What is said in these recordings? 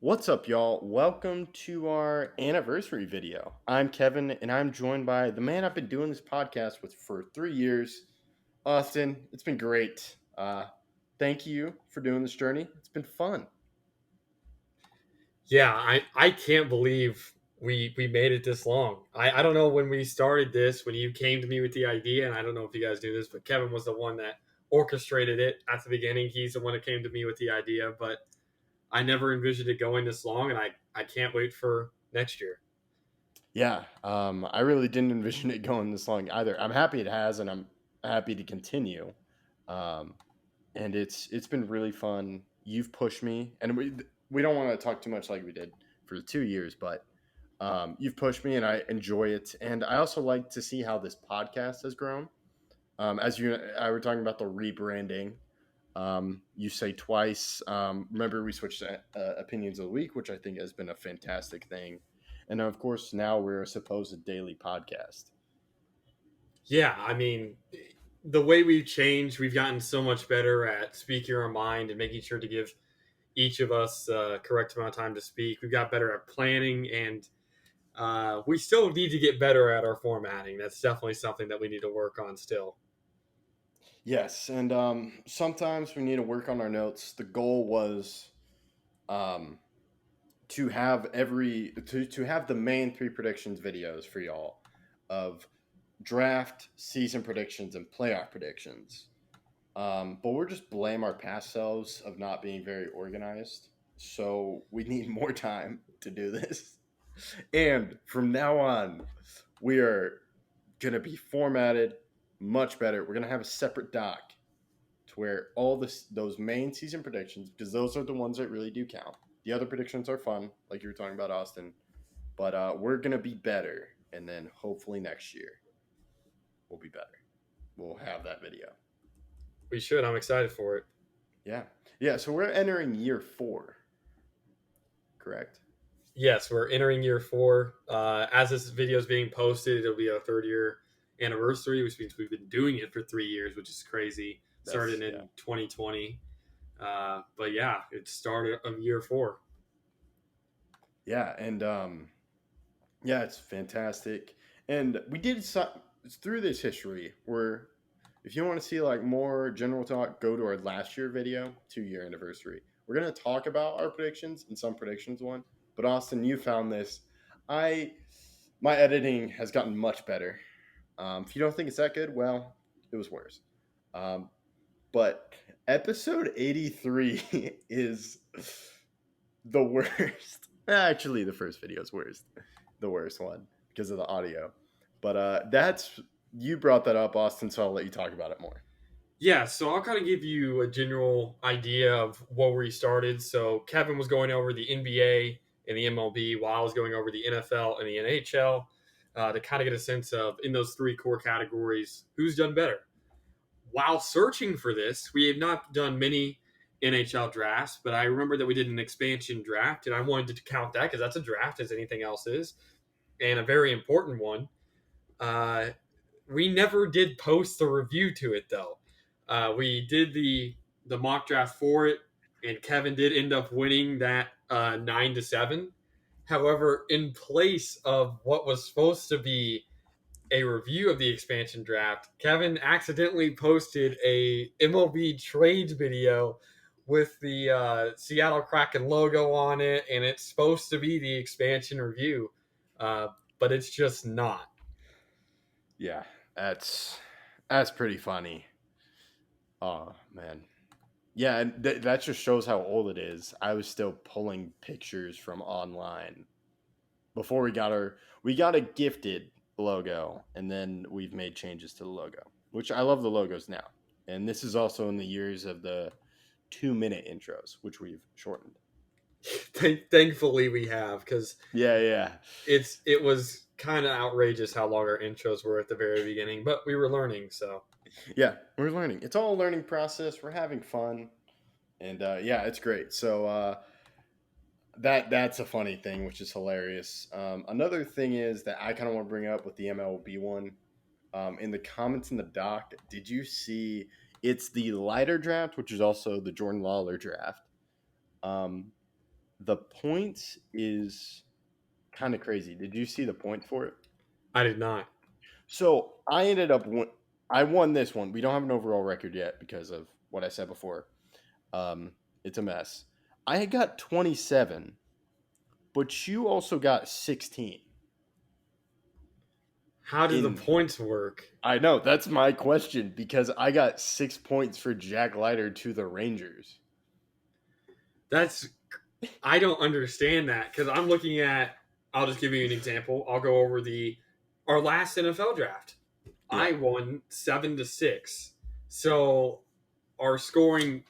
What's up, y'all? Welcome to our anniversary video. I'm Kevin, and I'm joined by the man I've been doing this podcast with for 3 years, Austin. It's been great. Thank you for doing this journey. It's been fun. Yeah, I can't believe we made it this long. I don't know when we started this, when you came to me with the idea, and I don't know if you guys knew this, but Kevin was the one that orchestrated it at the beginning. He's the one that came to me with the idea, but I never envisioned it going this long, and I can't wait for next year. Yeah, I really didn't envision it going this long either. I'm happy it has, and I'm happy to continue. Um, and it's been really fun. You've pushed me, and we don't want to talk too much like we did for 2 years, but you've pushed me, and I enjoy it. And I also like to see how this podcast has grown. As you and I were talking about the rebranding, you say twice. Remember, we switched to opinions of the week, which I think has been a fantastic thing. And of course, now we're a supposed daily podcast. Yeah, I mean, the way we've changed, we've gotten so much better at speaking our mind and making sure to give each of us correct amount of time to speak. We've got better at planning and we still need to get better at our formatting. That's definitely something that we need to work on still. Yes, and sometimes we need to work on our notes. The goal was um, to have to have the main three predictions videos for y'all of draft, season predictions, and playoff predictions. But we're just blame our past selves of not being very organized. So we need more time to do this. And from now on, we are gonna be formatted much better. We're gonna have a separate doc to where all those main season predictions, because those are the ones that really do count. The other predictions are fun, like you were talking about, Austin. But we're gonna be better, and then hopefully next year we'll be better. We'll have that video. We should. I'm excited for it. Yeah, yeah. So we're entering year 4, correct? Yes, we're entering year 4. As this video is being posted, it'll be our third year anniversary, which means we've been doing it for 3 years, which is crazy. That's Started yeah, in 2020. But yeah, it's started of year 4. yeah, and yeah, it's fantastic. And we did through this history where if you want to see like more general talk, go to our last year video, 2 year anniversary. We're gonna talk about our predictions and some predictions one. But Austin, you found this. I my editing has gotten much better. If you don't think it's that good, well, it was worse. Um, but episode 83 is the worst. Actually, the first video is worst, the worst one because of the audio. But that's you brought that up, Austin. So I'll let you talk about it more. Yeah, so I'll kind of give you a general idea of where we started. So Kevin was going over the NBA and the MLB, while I was going over the NFL and the NHL to kind of get a sense of, in those three core categories, who's done better. While searching for this, we had not done many NHL drafts, but I remember that we did an expansion draft, and I wanted to count that because that's a draft as anything else is, and a very important one. Uh, we never did post the review to it though. We did the mock draft for it, and Kevin did end up winning that 9-7. However, in place of what was supposed to be a review of the expansion draft, Kevin accidentally posted a MLB trades video with the Seattle Kraken logo on it, and it's supposed to be the expansion review, uh, but it's just not. Yeah, that's that's pretty funny. Oh man, yeah, and that just shows how old it is. I was still pulling pictures from online before we got a gifted logo, and then we've made changes to the logo, which I love the logos now. And this is also in the years of the 2 minute intros, which we've shortened. Thankfully, we have because Yeah, yeah, it was kind of outrageous how long our intros were at the very beginning, but we were learning. So yeah. We're learning. It's all a learning process. We're having fun, and yeah, it's great. So that's a funny thing, which is hilarious. Another thing is that I kind of want to bring up with the MLB one. In the comments in the doc, did you see it's the lighter draft, which is also the Jordan Lawler draft. Um, the points is kind of crazy. Did you see the point for it? I did not. So I ended up I won this one. We don't have an overall record yet because of what I said before. Um, it's a mess. I got 27, but you also got 16. How did the In points work? I know that's my question because I got 6 points for Jack Leiter to the Rangers. That's I don't understand that because I'm looking at. I'll just give you an example. I'll go over our last NFL draft. Yeah, I won 7-6. So our scoring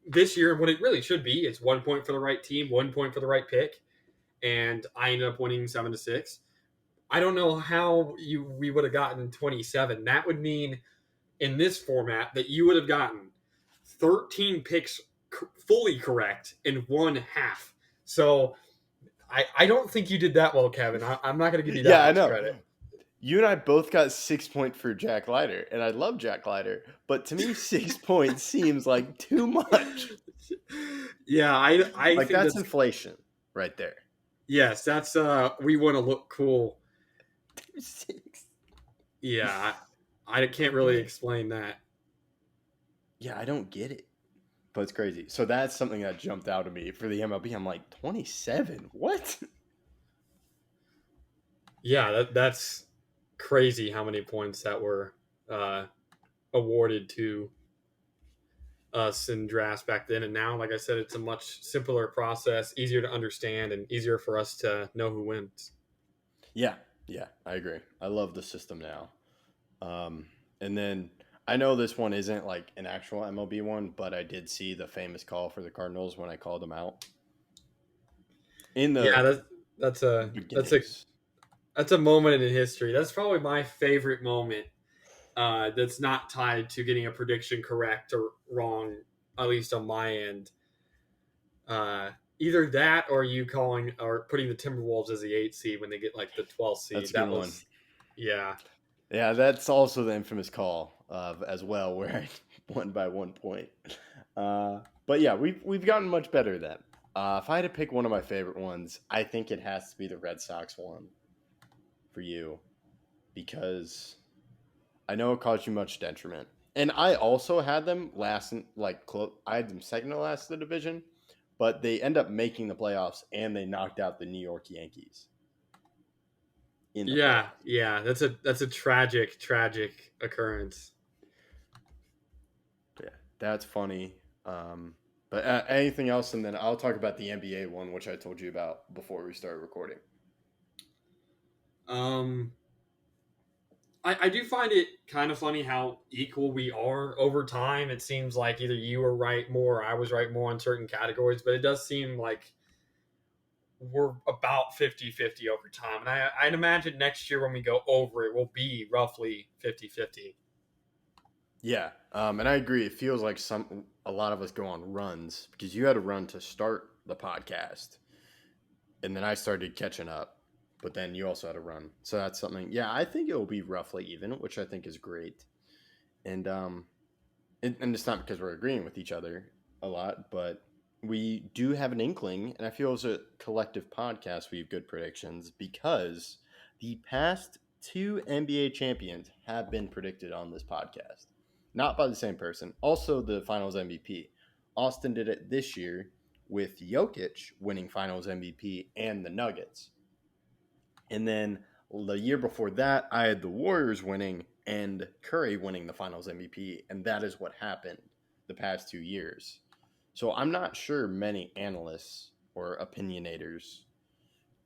this year, what it really should be, is 1 point for the right team, 1 point for the right pick, and I ended up winning 7-6. I don't know how we would have gotten 27. That would mean in this format that you would have gotten 13 picks fully correct in one half. So I don't think you did that well, Kevin. I'm not going to give you that yeah, I much know. credit. You and I both got 6 points for Jack Leiter, and I love Jack Leiter, but to me, 6 points seems like too much. Yeah, I Like think that's that's inflation right there. yes, that's we want to look cool. Six. Yeah, I can't really explain that. Yeah, I don't get it, but it's crazy. So that's something that jumped out at me for the MLB. I'm like 27. What? Yeah, that's crazy how many points that were uh, awarded to us in drafts back then. And now, like I said, it's a much simpler process, easier to understand, and easier for us to know who wins. Yeah, yeah, I agree. I love the system now. Um, and then I know this one isn't like an actual MLB one, but I did see the famous call for the Cardinals when I called them out in Yeah, the that's a beginnings. that's a moment in history. That's probably my favorite moment. That's not tied to getting a prediction correct or wrong, at least on my end. Uh, Either that or you calling or putting the Timberwolves as the 8th seed when they get like the 12th That's seed. a good That one. was, yeah, Yeah, that's also the infamous call as well, where I won by 1 point. But yeah, we've gotten much better then. If I had to pick one of my favorite ones, I think it has to be the Red Sox one for you because I know it caused you much detriment. And I also had them last, I had them second to last in the division, but they end up making the playoffs and they knocked out the New York Yankees in the yeah, playoffs. yeah. That's a tragic occurrence. Yeah, that's funny. But anything else, and then I'll talk about the NBA one, which I told you about before we started recording. Um, I do find it kind of funny how equal we are over time. It seems like either you were right more or I was right more on certain categories, but it does seem like we're about 50-50 over time. And I'd imagine next year when we go over it, will be roughly 50-50. Yeah, and I agree. It feels like a lot of us go on runs because you had a run to start the podcast, and then I started catching up, but then you also had a run. So that's something. Yeah, I think it will be roughly even, which I think is great. And and it's not because we're agreeing with each other a lot, but we do have an inkling, and I feel as a collective podcast we have good predictions because the past two NBA champions have been predicted on this podcast, not by the same person. Also, the Finals MVP. Austin did it this year with Jokic winning Finals MVP and the Nuggets. And then the year before that, I had the Warriors winning and Curry winning the Finals MVP, and that is what happened the past 2 years. So I'm not sure many analysts or opinionators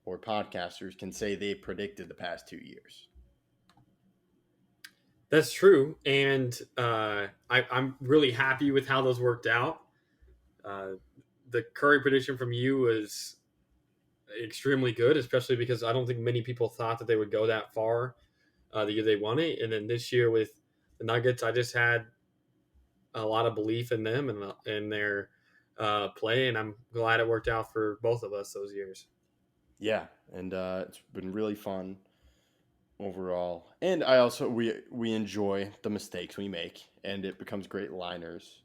or podcasters can say they predicted the past 2 years. That's true. And I'm really happy with how those worked out. Uh, the Curry prediction from you was extremely good, especially because I don't think many people thought that they would go that far the year they won it. And then this year with the Nuggets, I just had a lot of belief in them and in their play, and I'm glad it worked out for both of us those years. Yeah, and it's been really fun overall. And I also we enjoy the mistakes we make, and it becomes great liners.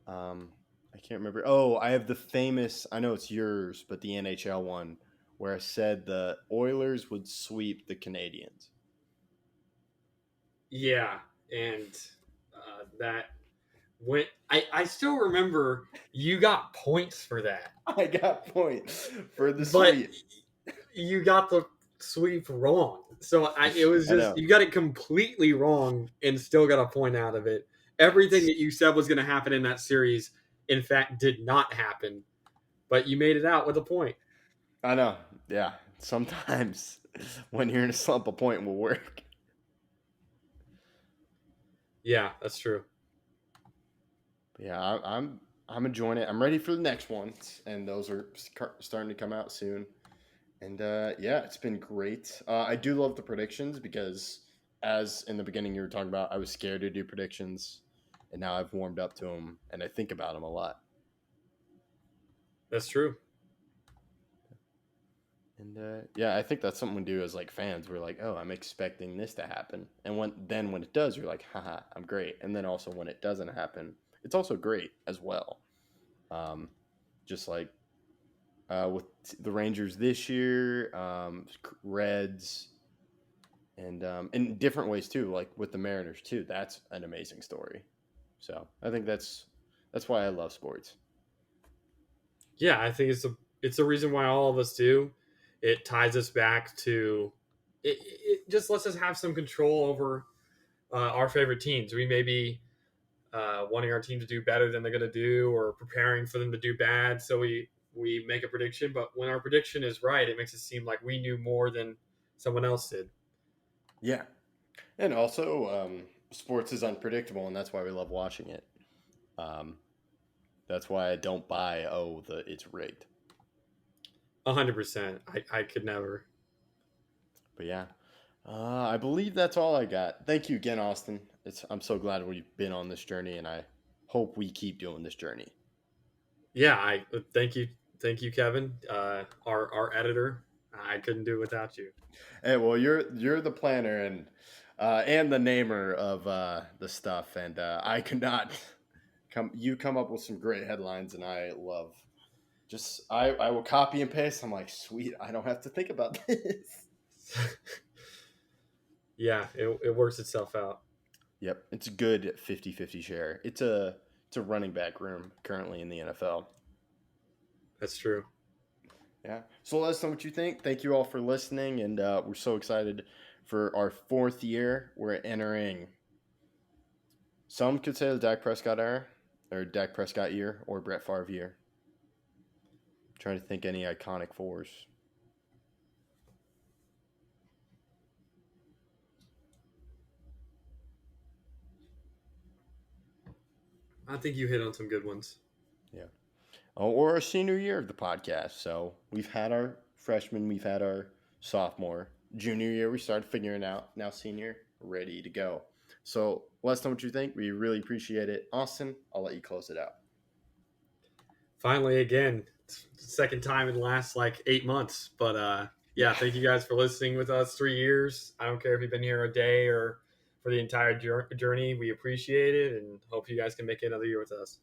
Um, I can't remember. Oh, I have the famous. I know it's yours, but the NHL one where I said the Oilers would sweep the Canadians. Yeah, and that went. I still remember you got points for that, I got points for the but sweep. you got the sweep wrong. So it was I just know. you got it completely wrong and still got a point out of it. Everything that you said was going to happen in that series, in fact, did not happen, but you made it out with a point. I know. Yeah. Sometimes when you're in a slump, a point will work. Yeah, that's true. Yeah, I'm enjoying it. I'm ready for the next ones, and those are starting to come out soon. And yeah, it's been great. I do love the predictions because, as in the beginning you were talking about, I was scared to do predictions, and now I've warmed up to them, and I think about them a lot. That's true. And yeah, I think that's something we do as like fans. We're like, oh, I'm expecting this to happen, and when it does, you're like, haha, I'm great. And then also when it doesn't happen, it's also great as well. Um, just like with the Rangers this year, Reds, and in different ways too, like with the Mariners too. That's an amazing story. So I think that's why I love sports. Yeah, I think it's a reason why all of us do. It ties us back to it just lets us have some control over our favorite teams. We may be wanting our team to do better than they're going to do, or preparing for them to do bad. So we make a prediction, but when our prediction is right, it makes it seem like we knew more than someone else did. Yeah, and also sports is unpredictable, and that's why we love watching it. Um, that's why I don't buy it's rigged. 100%. I could never. But yeah, I believe that's all I got. Thank you again, Austin. I'm so glad we've been on this journey, and I hope we keep doing this journey. Yeah, I thank you, Kevin, our editor. I couldn't do it without you. Hey, well, you're the planner and the namer of the stuff, and I could not come. You come up with some great headlines, and I love. Just I will copy and paste. I'm like, sweet. I don't have to think about this. Yeah, it works itself out. Yep, it's a good 50-50 share. It's a running back room currently in the NFL. That's true. Yeah. So let us know what you think. Thank you all for listening, and we're so excited for our fourth year. We're entering. Some could say the Dak Prescott era, or Dak Prescott year, or Brett Favre year. I'm trying to think any iconic fours. I think you hit on some good ones. Yeah. Or our senior year of the podcast. So we've had our freshman, we've had our sophomore, junior year. We started figuring out. Now senior, ready to go. So let us know what you think. We really appreciate it. Austin, I'll let you close it out. Finally, again, second time in the last like 8 months. But yeah, thank you guys for listening with us 3 years. I don't care if you've been here a day or for the entire journey. We appreciate it and hope you guys can make it another year with us.